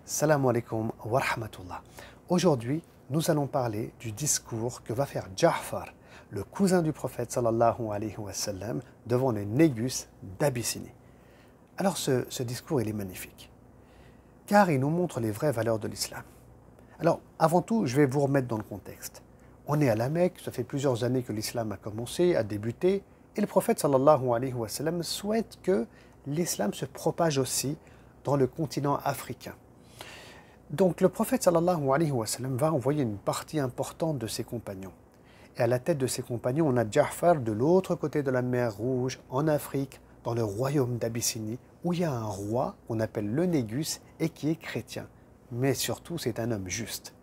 Salam alaikum wa rahmatullah. Aujourd'hui, nous allons parler du discours que va faire Ja'far, le cousin du prophète sallallahu alayhi wa sallam, devant le Négus d'Abyssinie. Alors ce discours, il est magnifique, car il nous montre les vraies valeurs de l'islam. Alors, avant tout, je vais vous remettre dans le contexte. On est à la Mecque, ça fait plusieurs années que l'islam a commencé, a débuté, et le prophète sallallahu alayhi wa sallam souhaite que l'islam se propage aussi dans le continent africain. Donc le prophète sallallahu alayhi wa sallam va envoyer une partie importante de ses compagnons. Et à la tête de ses compagnons, on a Ja'far de l'autre côté de la mer Rouge, en Afrique, dans le royaume d'Abyssinie, où il y a un roi qu'on appelle le Négus et qui est chrétien. Mais surtout, c'est un homme juste.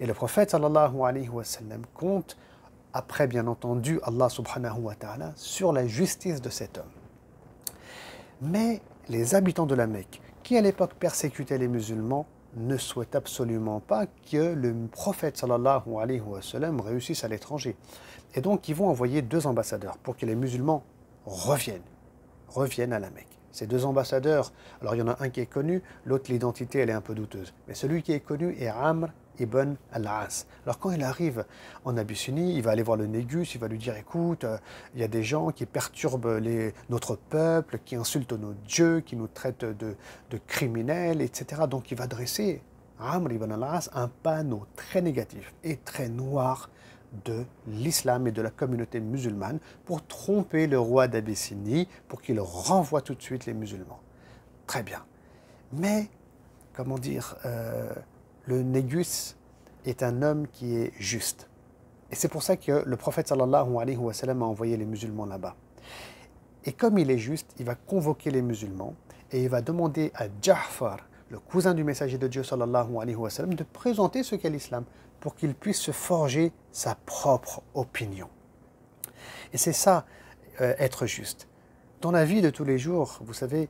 Et le prophète sallallahu alayhi wa sallam compte, après bien entendu Allah subhanahu wa ta'ala, sur la justice de cet homme. Mais les habitants de la Mecque, qui à l'époque persécutaient les musulmans, ne souhaitent absolument pas que le prophète sallallahu alayhi wa sallam réussisse à l'étranger. Et donc ils vont envoyer deux ambassadeurs pour que les musulmans reviennent à la Mecque. Ces deux ambassadeurs, alors il y en a un qui est connu, l'autre l'identité elle est un peu douteuse. Mais celui qui est connu est Amr ibn al-As. Alors quand il arrive en Abyssinie, il va aller voir le Négus, il va lui dire écoute, il y a des gens qui perturbent notre peuple, qui insultent nos dieux, qui nous traitent de criminels, etc. Donc il va dresser, Amr ibn al-As, un panneau très négatif et très noir de l'islam et de la communauté musulmane pour tromper le roi d'Abyssinie, pour qu'il renvoie tout de suite les musulmans. Très bien. Mais, comment dire, le Négus est un homme qui est juste. Et c'est pour ça que le prophète sallallahu alayhi wa sallam a envoyé les musulmans là-bas. Et comme il est juste, il va convoquer les musulmans et il va demander à Ja'far, le cousin du messager de Dieu sallallahu alayhi wa sallam, de présenter ce qu'est l'islam pour qu'il puisse se forger sa propre opinion. Et c'est ça, être juste. Dans la vie de tous les jours, vous savez,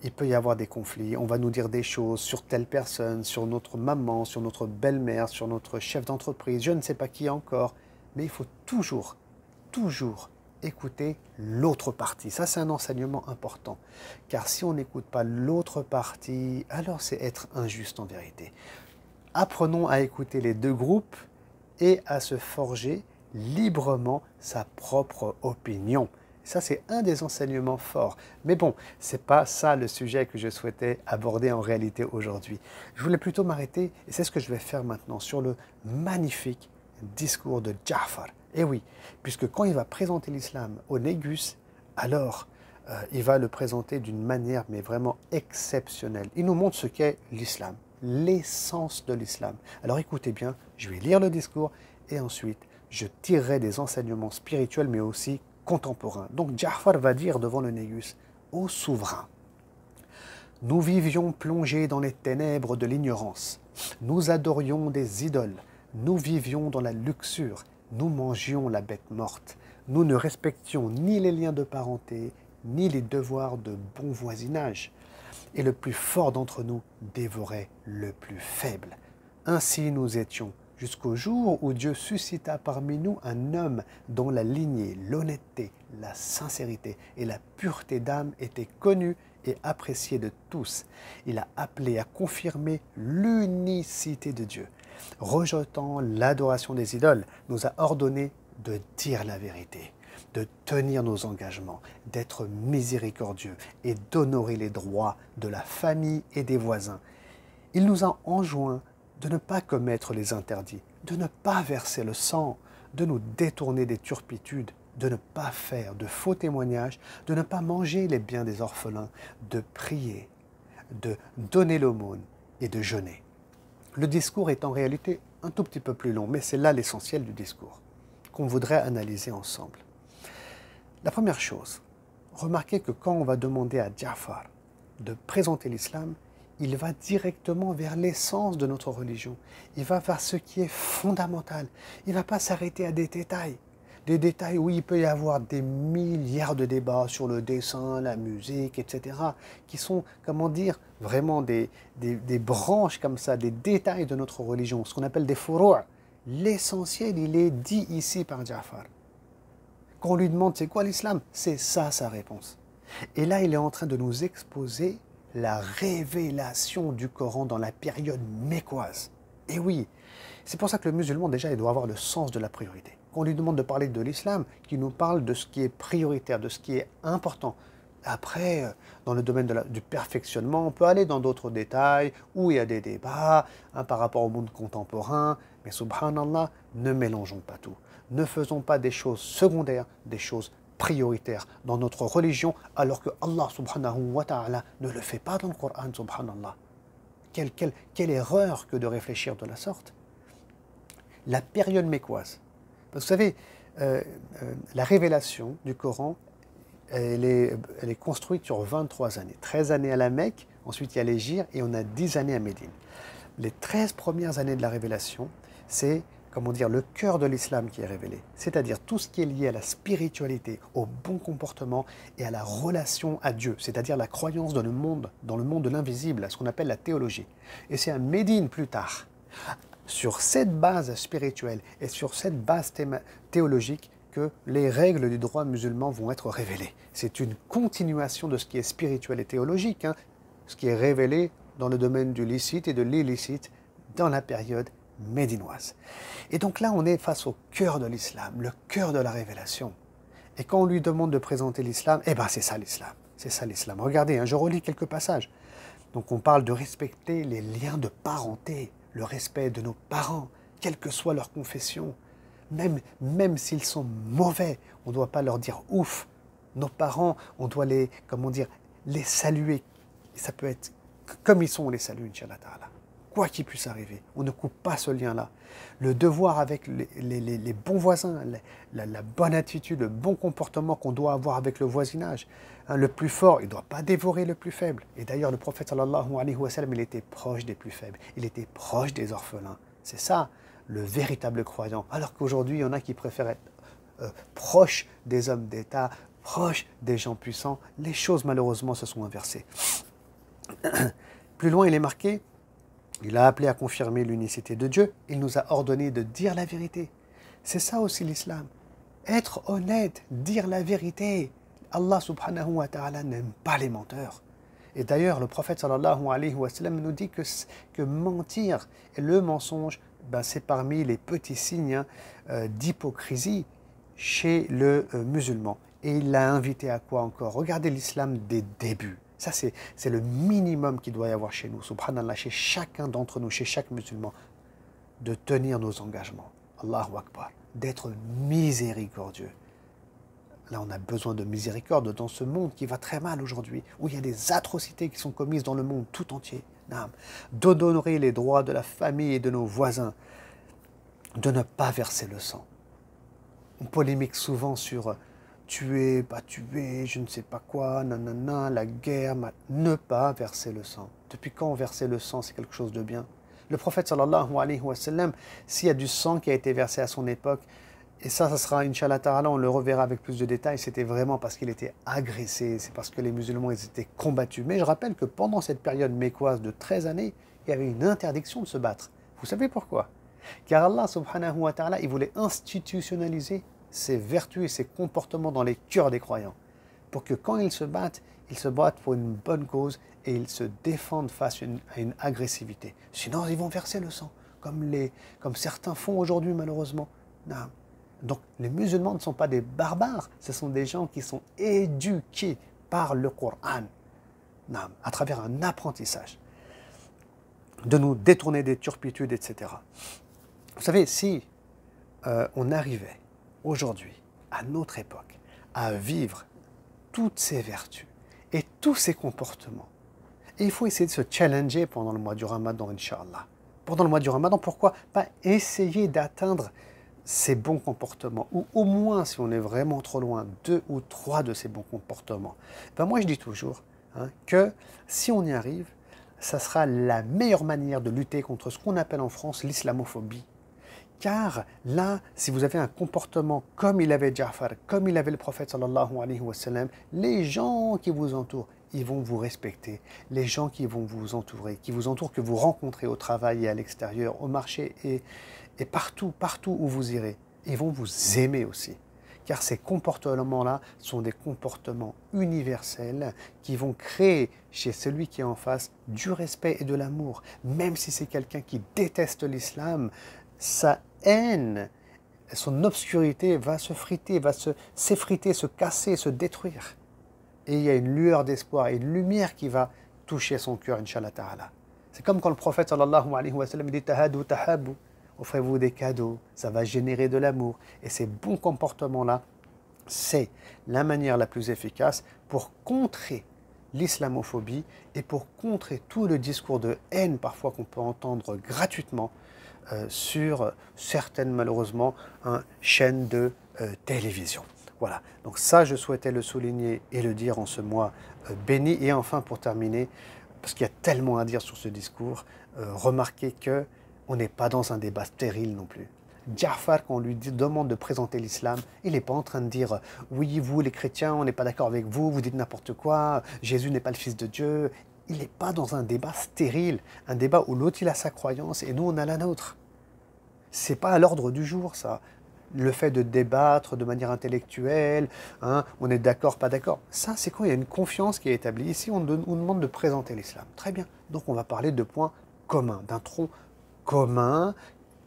il peut y avoir des conflits. On va nous dire des choses sur telle personne, sur notre maman, sur notre belle-mère, sur notre chef d'entreprise, je ne sais pas qui encore. Mais il faut toujours écouter l'autre partie. Ça, c'est un enseignement important. Car si on n'écoute pas l'autre partie, alors c'est être injuste en vérité. Apprenons à écouter les deux groupes et à se forger librement sa propre opinion. Ça, c'est un des enseignements forts. Mais bon, ce n'est pas ça le sujet que je souhaitais aborder en réalité aujourd'hui. Je voulais plutôt m'arrêter, et c'est ce que je vais faire maintenant, sur le magnifique discours de Ja'far. Et oui, puisque quand il va présenter l'islam au Négus, alors il va le présenter d'une manière mais vraiment exceptionnelle. Il nous montre ce qu'est l'islam, l'essence de l'islam. Alors écoutez bien, je vais lire le discours et ensuite je tirerai des enseignements spirituels mais aussi contemporains. Donc Ja'far va dire devant le Négus: ô souverain, nous vivions plongés dans les ténèbres de l'ignorance, nous adorions des idoles, nous vivions dans la luxure, nous mangions la bête morte, nous ne respections ni les liens de parenté, ni les devoirs de bon voisinage. Et le plus fort d'entre nous dévorait le plus faible. Ainsi nous étions, jusqu'au jour où Dieu suscita parmi nous un homme dont la lignée, l'honnêteté, la sincérité et la pureté d'âme étaient connues et appréciées de tous. Il a appelé à confirmer l'unicité de Dieu. Rejetant l'adoration des idoles, nous a ordonné de dire la vérité, de tenir nos engagements, d'être miséricordieux et d'honorer les droits de la famille et des voisins. Il nous a enjoint de ne pas commettre les interdits, de ne pas verser le sang, de nous détourner des turpitudes, de ne pas faire de faux témoignages, de ne pas manger les biens des orphelins, de prier, de donner l'aumône et de jeûner. Le discours est en réalité un tout petit peu plus long, mais c'est là l'essentiel du discours qu'on voudrait analyser ensemble. La première chose, remarquez que quand on va demander à Ja'far de présenter l'islam, il va directement vers l'essence de notre religion. Il va vers ce qui est fondamental. Il ne va pas s'arrêter à des détails où il peut y avoir des milliards de débats sur le dessin, la musique, etc., qui sont, comment dire, vraiment des branches comme ça, des détails de notre religion, ce qu'on appelle des furu'. L'essentiel, il est dit ici par Ja'far. Quand on lui demande c'est quoi l'islam, c'est ça sa réponse. Et là, il est en train de nous exposer la révélation du Coran dans la période mécoise. Et oui, c'est pour ça que le musulman, déjà, il doit avoir le sens de la priorité. Quand on lui demande de parler de l'islam, qu'il nous parle de ce qui est prioritaire, de ce qui est important. Après, dans le domaine du perfectionnement, on peut aller dans d'autres détails, où il y a des débats par rapport au monde contemporain. Mais subhanallah, ne mélangeons pas tout. Ne faisons pas des choses secondaires, des choses prioritaires dans notre religion, alors que Allah subhanahu wa ta'ala ne le fait pas dans le Coran, subhanallah. Quelle erreur que de réfléchir de la sorte. La période mécoise. Vous savez, la révélation du Coran, elle est construite sur 23 années. 13 années à la Mecque, ensuite il y a l'Hégire et on a 10 années à Médine. Les 13 premières années de la révélation, c'est, comment dire, le cœur de l'islam qui est révélé. C'est-à-dire tout ce qui est lié à la spiritualité, au bon comportement et à la relation à Dieu. C'est-à-dire la croyance dans le monde de l'invisible, ce qu'on appelle la théologie. Et c'est à Médine plus tard, sur cette base spirituelle et sur cette base théologique, que les règles du droit musulman vont être révélées. C'est une continuation de ce qui est spirituel et théologique, ce qui est révélé dans le domaine du licite et de l'illicite dans la période médinoise. Et donc là, on est face au cœur de l'islam, le cœur de la révélation. Et quand on lui demande de présenter l'islam, eh bien c'est ça l'islam. C'est ça l'islam. Regardez, je relis quelques passages. Donc on parle de respecter les liens de parenté, le respect de nos parents, quelle que soit leur confession. Même s'ils sont mauvais, on ne doit pas leur dire ouf. Nos parents, on doit les saluer. Ça peut être comme ils sont, on les salue, Inch'Allah Ta'ala. Quoi qu'il puisse arriver, on ne coupe pas ce lien-là. Le devoir avec les bons voisins, la bonne attitude, le bon comportement qu'on doit avoir avec le voisinage. Le plus fort, il ne doit pas dévorer le plus faible. Et d'ailleurs, le prophète sallallahu alayhi wa sallam, il était proche des plus faibles. Il était proche des orphelins. C'est ça, le véritable croyant. Alors qu'aujourd'hui, il y en a qui préfèrent être proches des hommes d'État, proches des gens puissants. Les choses, malheureusement, se sont inversées. Plus loin, il est marqué, il a appelé à confirmer l'unicité de Dieu. Il nous a ordonné de dire la vérité. C'est ça aussi l'islam. Être honnête, dire la vérité. Allah subhanahu wa ta'ala n'aime pas les menteurs. Et d'ailleurs, le prophète sallallahu alayhi wa sallam nous dit que mentir et le mensonge, c'est parmi les petits signes d'hypocrisie chez le musulman. Et il l'a invité à quoi encore? Regardez l'islam des débuts. Ça, c'est le minimum qu'il doit y avoir chez nous, subhanallah, chez chacun d'entre nous, chez chaque musulman, de tenir nos engagements. Allahu Akbar, d'être miséricordieux. Là, on a besoin de miséricorde dans ce monde qui va très mal aujourd'hui, où il y a des atrocités qui sont commises dans le monde tout entier. D'honorer les droits de la famille et de nos voisins, de ne pas verser le sang. On polémique souvent sur tuer, pas tuer, je ne sais pas quoi, nanana, la guerre, ne pas verser le sang. Depuis quand verser le sang, c'est quelque chose de bien? Le prophète sallallahu alayhi wa sallam, s'il y a du sang qui a été versé à son époque, et ça sera, Inch'Allah Ta'ala, on le reverra avec plus de détails, c'était vraiment parce qu'il était agressé, c'est parce que les musulmans ils étaient combattus. Mais je rappelle que pendant cette période mécoise de 13 années, il y avait une interdiction de se battre. Vous savez pourquoi? Car Allah subhanahu wa ta'ala, il voulait institutionnaliser ses vertus et ses comportements dans les cœurs des croyants. Pour que quand ils se battent pour une bonne cause et ils se défendent face à une agressivité. Sinon, ils vont verser le sang, comme certains font aujourd'hui malheureusement. Non. Donc, les musulmans ne sont pas des barbares, ce sont des gens qui sont éduqués par le Coran, à travers un apprentissage, de nous détourner des turpitudes, etc. Vous savez, si on arrivait aujourd'hui, à notre époque, à vivre toutes ces vertus et tous ces comportements, et il faut essayer de se challenger pendant le mois du Ramadan, Inch'Allah. Pendant le mois du Ramadan, pourquoi pas essayer d'atteindre ces bons comportements, ou au moins, si on est vraiment trop loin, 2 ou 3 de ces bons comportements. Moi, je dis toujours que si on y arrive, ça sera la meilleure manière de lutter contre ce qu'on appelle en France l'islamophobie. Car là, si vous avez un comportement comme il avait Ja'far, comme il avait le prophète sallallahu alayhi wa sallam, les gens qui vous entourent, ils vont vous respecter. Les gens qui vont vous entourer, que vous rencontrez au travail et à l'extérieur, au marché et partout où vous irez, ils vont vous aimer aussi. car ces comportements-là sont des comportements universels qui vont créer chez celui qui est en face du respect et de l'amour. Même si c'est quelqu'un qui déteste l'islam, sa haine, son obscurité va se friter, s'effriter, se casser, se détruire. Et il y a une lueur d'espoir et une lumière qui va toucher son cœur, Inch'Allah Ta'ala. C'est comme quand le prophète sallallahu alayhi wa sallam dit tahadu tahabu, offrez-vous des cadeaux, ça va générer de l'amour. Et ces bons comportements-là, c'est la manière la plus efficace pour contrer l'islamophobie et pour contrer tout le discours de haine parfois qu'on peut entendre gratuitement sur certaines, malheureusement, chaînes de télévision. Voilà, donc ça, je souhaitais le souligner et le dire en ce mois béni. Et enfin, pour terminer, parce qu'il y a tellement à dire sur ce discours, remarquez qu'on n'est pas dans un débat stérile non plus. Ja'far, quand on lui demande de présenter l'islam, il n'est pas en train de dire « Oui, vous les chrétiens, on n'est pas d'accord avec vous, vous dites n'importe quoi, Jésus n'est pas le fils de Dieu ». Il n'est pas dans un débat stérile, un débat où l'autre il a sa croyance et nous on a la nôtre. C'est pas à l'ordre du jour ça. Le fait de débattre de manière intellectuelle, on est d'accord, pas d'accord. Ça c'est quand il y a une confiance qui est établie. Ici on demande de présenter l'islam. Très bien. Donc on va parler de points communs, d'un tronc commun,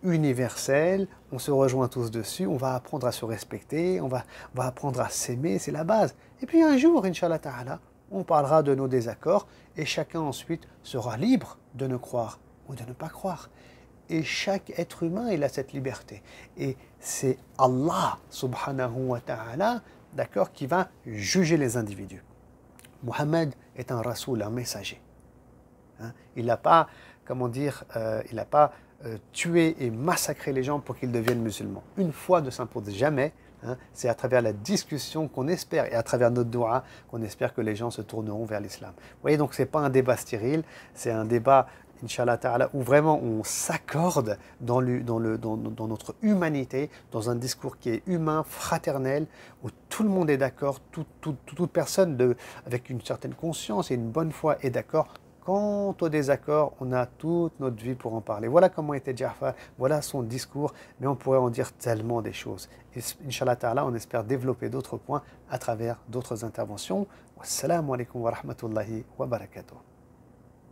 universel, on se rejoint tous dessus, on va apprendre à se respecter, on va apprendre à s'aimer, c'est la base. Et puis un jour, Inch'Allah Ta'ala, on parlera de nos désaccords et chacun ensuite sera libre de ne croire ou de ne pas croire. Et chaque être humain, il a cette liberté. Et c'est Allah, subhanahu wa ta'ala, d'accord, qui va juger les individus. Mohammed est un rasoul, un messager. Il n'a pas, comment dire, il n'a pas tué et massacré les gens pour qu'ils deviennent musulmans. Une foi ne s'impose jamais. C'est à travers la discussion qu'on espère, et à travers notre dua, qu'on espère que les gens se tourneront vers l'islam. Vous voyez, donc ce n'est pas un débat stérile, c'est un débat, Inch'Allah Ta'ala, où vraiment on s'accorde dans notre humanité, dans un discours qui est humain, fraternel, où tout le monde est d'accord, toute personne avec une certaine conscience et une bonne foi est d'accord. Quant au désaccord, on a toute notre vie pour en parler. Voilà comment était Ja'far, voilà son discours, mais on pourrait en dire tellement des choses. Et Inch'Allah Ta'ala, on espère développer d'autres points à travers d'autres interventions. Wassalamu alaikum wa rahmatullahi wa barakatuh.